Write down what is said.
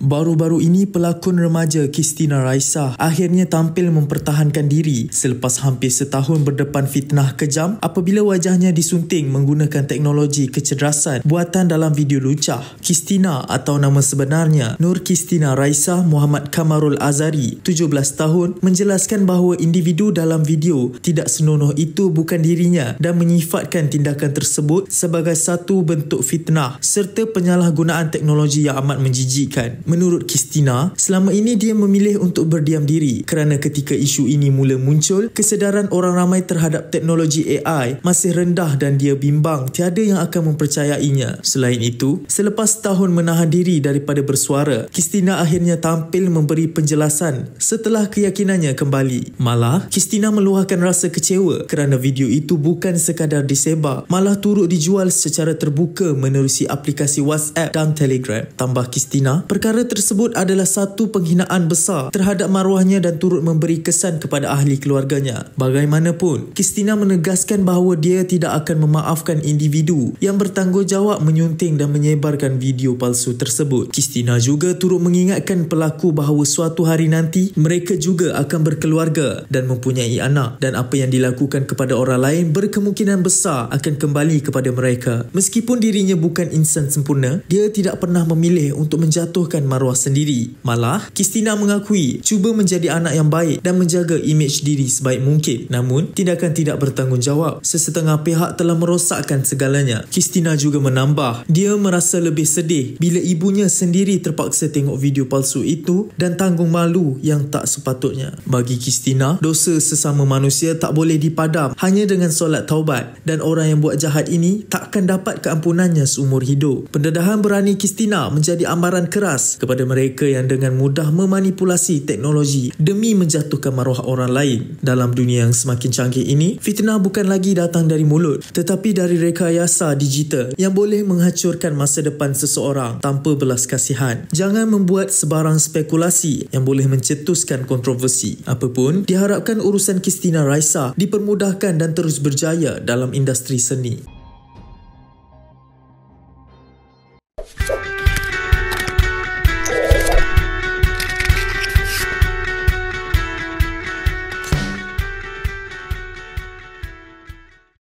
Baru-baru ini pelakon remaja Christina Raisah akhirnya tampil mempertahankan diri selepas hampir setahun berdepan fitnah kejam apabila wajahnya disunting menggunakan teknologi kecerdasan buatan dalam video lucah. Christina atau nama sebenarnya Nur Christina Raisah Muhammad Kamarul Azari, 17 tahun, menjelaskan bahawa individu dalam video tidak senonoh itu bukan dirinya dan menyifatkan tindakan tersebut sebagai satu bentuk fitnah serta penyalahgunaan teknologi yang amat menjijikkan. Menurut Christina, selama ini dia memilih untuk berdiam diri kerana ketika isu ini mula muncul, kesedaran orang ramai terhadap teknologi AI masih rendah dan dia bimbang tiada yang akan mempercayainya. Selain itu, selepas tahun menahan diri daripada bersuara, Christina akhirnya tampil memberi penjelasan setelah keyakinannya kembali. Malah, Christina meluahkan rasa kecewa kerana video itu bukan sekadar disebar, malah turut dijual secara terbuka menerusi aplikasi WhatsApp dan Telegram. Tambah Christina, perkara tersebut adalah satu penghinaan besar terhadap maruahnya dan turut memberi kesan kepada ahli keluarganya. Bagaimanapun, Christina menegaskan bahawa dia tidak akan memaafkan individu yang bertanggungjawab menyunting dan menyebarkan video palsu tersebut. Christina juga turut mengingatkan pelaku bahawa suatu hari nanti mereka juga akan berkeluarga dan mempunyai anak, dan apa yang dilakukan kepada orang lain berkemungkinan besar akan kembali kepada mereka. Meskipun dirinya bukan insan sempurna, dia tidak pernah memilih untuk menjatuhkan maruah sendiri. Malah, Christina mengakui cuba menjadi anak yang baik dan menjaga imej diri sebaik mungkin. Namun, tindakan tidak bertanggungjawab sesetengah pihak telah merosakkan segalanya. Christina juga menambah, dia merasa lebih sedih bila ibunya sendiri terpaksa tengok video palsu itu dan tanggung malu yang tak sepatutnya. Bagi Christina, dosa sesama manusia tak boleh dipadam hanya dengan solat taubat, dan orang yang buat jahat ini takkan dapat keampunannya seumur hidup. Pendedahan berani Christina menjadi amaran keras kepada mereka yang dengan mudah memanipulasi teknologi demi menjatuhkan maruah orang lain. Dalam dunia yang semakin canggih ini, fitnah bukan lagi datang dari mulut, tetapi dari rekayasa digital yang boleh menghancurkan masa depan seseorang tanpa belas kasihan. Jangan membuat sebarang spekulasi yang boleh mencetuskan kontroversi. Apapun, diharapkan urusan Christina Raisah dipermudahkan dan terus berjaya dalam industri seni.